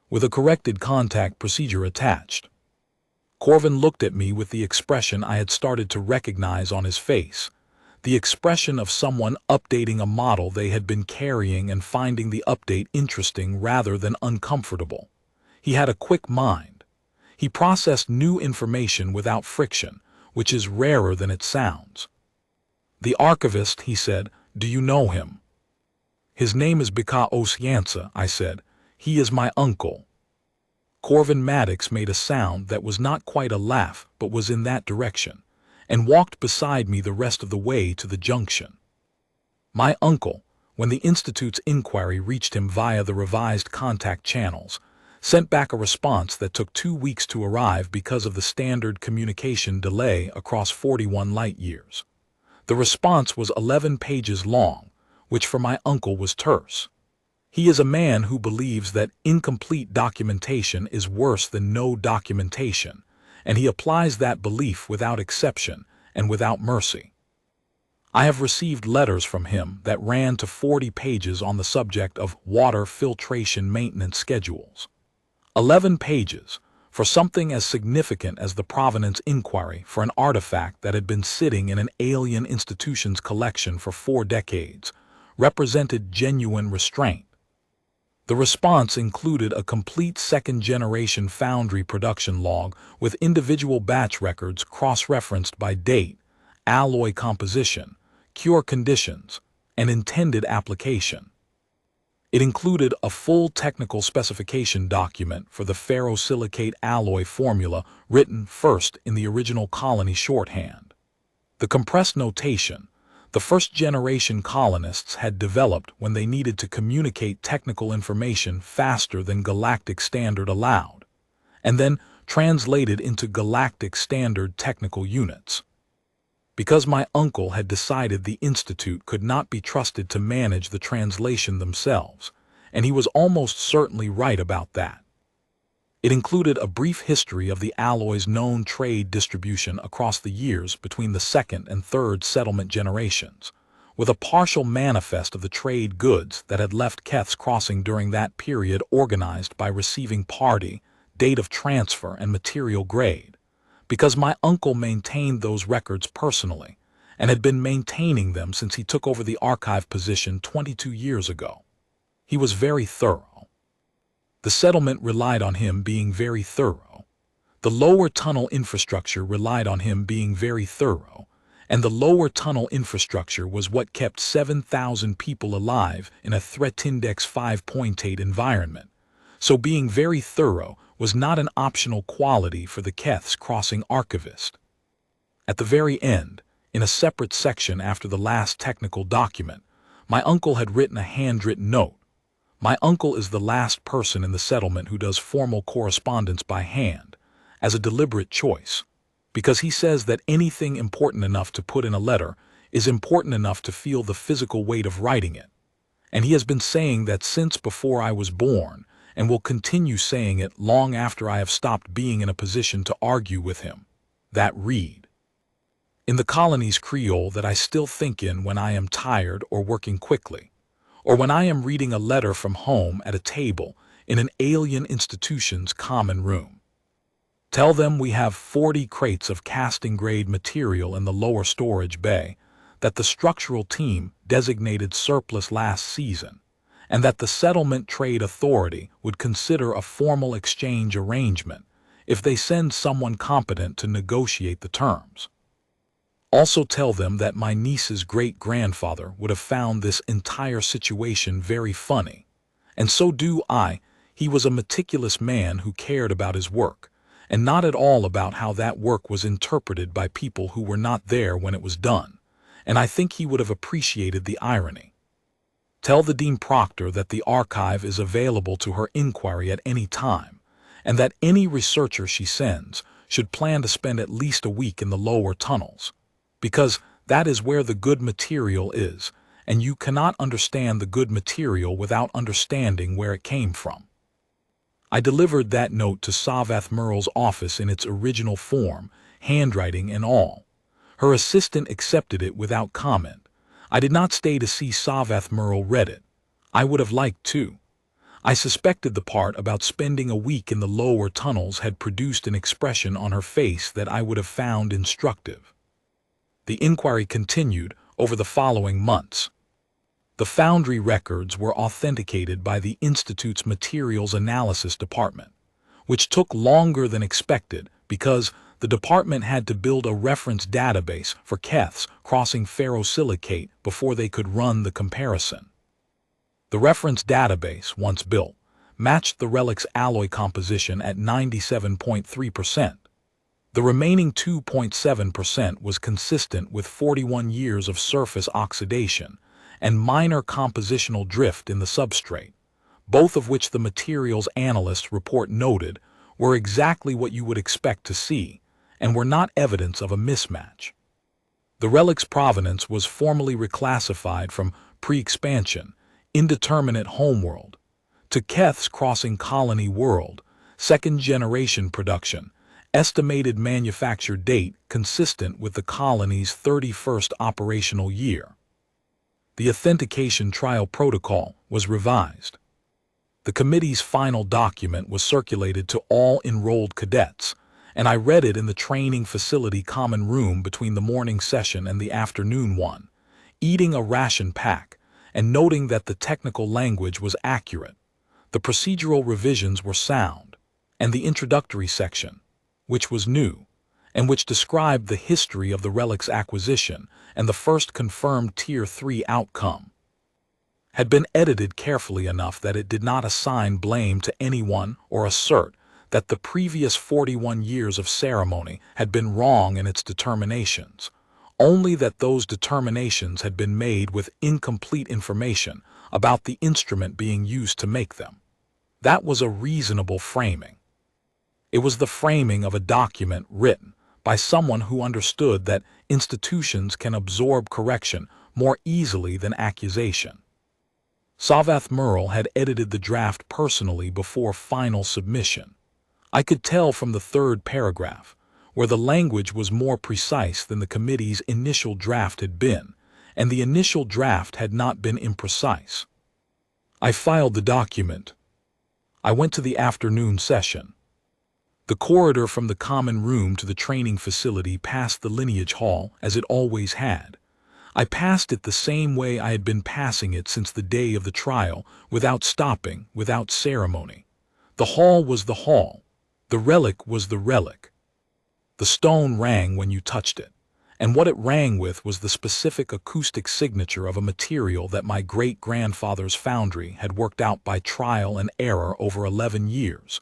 with a corrected contact procedure attached. Corvin looked at me with the expression I had started to recognize on his face, the expression of someone updating a model they had been carrying and finding the update interesting rather than uncomfortable. He had a quick mind. He processed new information without friction, which is rarer than it sounds. "The archivist," he said, "do you know him?" "His name is Bika Osiansa," I said. "He is my uncle." Corvin Maddox made a sound that was not quite a laugh but was in that direction, and walked beside me the rest of the way to the junction. My uncle, when the Institute's inquiry reached him via the revised contact channels, sent back a response that took 2 weeks to arrive because of the standard communication delay across 41 light years. The response was 11 pages long, which for my uncle was terse. He is a man who believes that incomplete documentation is worse than no documentation, and he applies that belief without exception and without mercy. I have received letters from him that ran to 40 pages on the subject of water filtration maintenance schedules. 11 pages for something as significant as the provenance inquiry for an artifact that had been sitting in an alien institution's collection for 4 decades represented genuine restraint. The response included a complete second-generation foundry production log with individual batch records cross-referenced by date, alloy composition, cure conditions, and intended application. It included a full technical specification document for the ferrosilicate alloy formula written first in the original colony shorthand. The compressed notation the first-generation colonists had developed when they needed to communicate technical information faster than galactic standard allowed, and then translated into galactic standard technical units. Because my uncle had decided the Institute could not be trusted to manage the translation themselves, and he was almost certainly right about that. It included a brief history of the alloy's known trade distribution across the years between the second and third settlement generations, with a partial manifest of the trade goods that had left Keth's Crossing during that period organized by receiving party, date of transfer, and material grade, because my uncle maintained those records personally and had been maintaining them since he took over the archive position 22 years ago. He was very thorough. The settlement relied on him being very thorough. The lower tunnel infrastructure relied on him being very thorough, and the lower tunnel infrastructure was what kept 7,000 people alive in a threat index 5.8 environment. So being very thorough was not an optional quality for the Keth's Crossing archivist. At the very end, in a separate section after the last technical document, my uncle had written a handwritten note. My uncle is the last person in the settlement who does formal correspondence by hand, as a deliberate choice, because he says that anything important enough to put in a letter is important enough to feel the physical weight of writing it. And he has been saying that since before I was born, and will continue saying it long after I have stopped being in a position to argue with him. That read. In the colony's Creole that I still think in when I am tired or working quickly, or when I am reading a letter from home at a table in an alien institution's common room. Tell them we have 40 crates of casting-grade material in the lower storage bay, that the structural team designated surplus last season, and that the Settlement Trade Authority would consider a formal exchange arrangement if they send someone competent to negotiate the terms. Also tell them that my niece's great-grandfather would have found this entire situation very funny, and so do I. He was a meticulous man who cared about his work, and not at all about how that work was interpreted by people who were not there when it was done, and I think he would have appreciated the irony. Tell the Dean Proctor that the archive is available to her inquiry at any time, and that any researcher she sends should plan to spend at least a week in the lower tunnels, because that is where the good material is, and you cannot understand the good material without understanding where it came from. I delivered that note to Savath Murrell's office in its original form, handwriting and all. Her assistant accepted it without comment. I did not stay to see Savath Murrell read it. I would have liked to. I suspected the part about spending a week in the lower tunnels had produced an expression on her face that I would have found instructive. The inquiry continued over the following months. The Foundry records were authenticated by the Institute's Materials Analysis Department, which took longer than expected because the department had to build a reference database for cadets crossing ferrosilicate before they could run the comparison. The reference database, once built, matched the Relic's alloy composition at 97.3%. The remaining 2.7% was consistent with 41 years of surface oxidation and minor compositional drift in the substrate, both of which the materials analyst report noted were exactly what you would expect to see and were not evidence of a mismatch. The Relic's provenance was formally reclassified from pre-expansion, indeterminate homeworld, to Keth's crossing colony world, second-generation production, estimated manufacture date consistent with the colony's 31st operational year. The Authentication Trial protocol was revised. The committee's final document was circulated to all enrolled cadets, and I read it in the training facility common room between the morning session and the afternoon one, eating a ration pack and noting that the technical language was accurate, the procedural revisions were sound, and the introductory section, which was new, and which described the history of the Relic's acquisition and the first confirmed Tier 3 outcome, had been edited carefully enough that it did not assign blame to anyone or assert that the previous 41 years of ceremony had been wrong in its determinations, only that those determinations had been made with incomplete information about the instrument being used to make them. That was a reasonable framing. It was the framing of a document written by someone who understood that institutions can absorb correction more easily than accusation. Savath Murrell had edited the draft personally before final submission. I could tell from the third paragraph, where the language was more precise than the committee's initial draft had been, and the initial draft had not been imprecise. I filed the document. I went to the afternoon session. The corridor from the common room to the training facility passed the lineage hall as it always had. I passed it the same way I had been passing it since the day of the trial, without stopping, without ceremony. The hall was the hall. The relic was the relic. The stone rang when you touched it, and what it rang with was the specific acoustic signature of a material that my great-grandfather's foundry had worked out by trial and error over 11 years.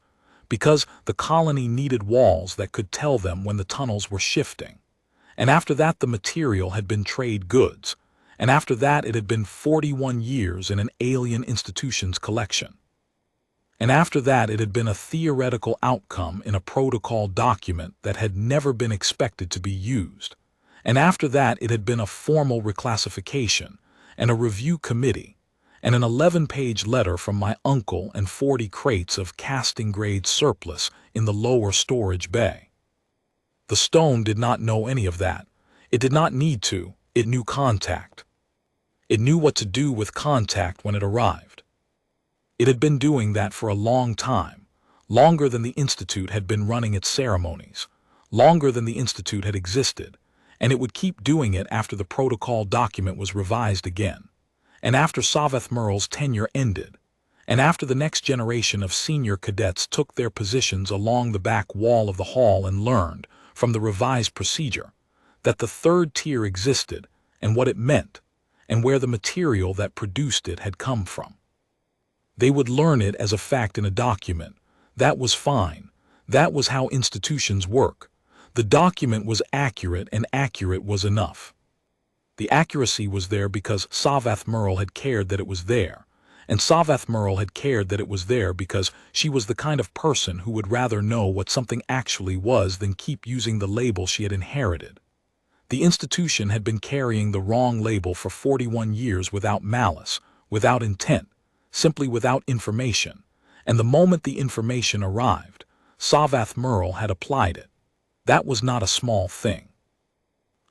Because the colony needed walls that could tell them when the tunnels were shifting. And after that the material had been trade goods, and after that it had been 41 years in an alien institution's collection. And after that it had been a theoretical outcome in a protocol document that had never been expected to be used. And after that it had been a formal reclassification, and a review committee, and an 11-page letter from my uncle and 40 crates of casting-grade surplus in the lower storage bay. The stone did not know any of that. It did not need to. It knew contact. It knew what to do with contact when it arrived. It had been doing that for a long time, longer than the Institute had been running its ceremonies, longer than the Institute had existed, and it would keep doing it after the protocol document was revised again, and after Savath Murrell's tenure ended, and after the next generation of senior cadets took their positions along the back wall of the hall and learned, from the revised procedure, that the third tier existed and what it meant, and where the material that produced it had come from. They would learn it as a fact in a document. That was fine. That was how institutions work. The document was accurate, and accurate was enough. The accuracy was there because Savath Murrell had cared that it was there, and Savath Merle had cared that it was there because she was the kind of person who would rather know what something actually was than keep using the label she had inherited. The institution had been carrying the wrong label for 41 years without malice, without intent, simply without information, and the moment the information arrived, Savath Merle had applied it. That was not a small thing.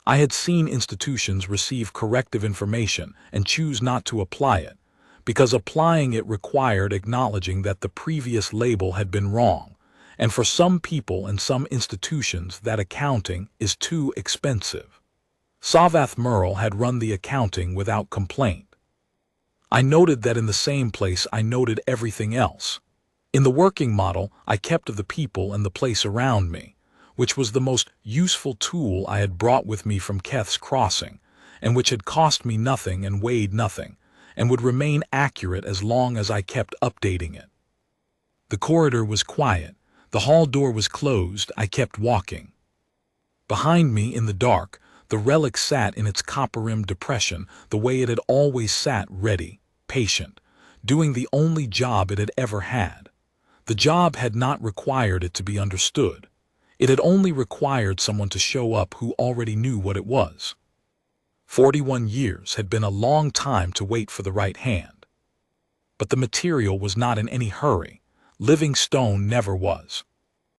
I had seen institutions receive corrective information and choose not to apply it, because applying it required acknowledging that the previous label had been wrong, and for some people and some institutions that accounting is too expensive. Savath Merle had run the accounting without complaint. I noted that in the same place I noted everything else. In the working model, I kept of the people and the place around me, which was the most useful tool I had brought with me from Keth's Crossing, and which had cost me nothing and weighed nothing, and would remain accurate as long as I kept updating it. The corridor was quiet. The hall door was closed. I kept walking. Behind me, in the dark, the relic sat in its copper-rimmed depression the way it had always sat, ready, patient, doing the only job it had ever had. The job had not required it to be understood. It had only required someone to show up who already knew what it was. 41 years had been a long time to wait for the right hand. But the material was not in any hurry. Living stone never was.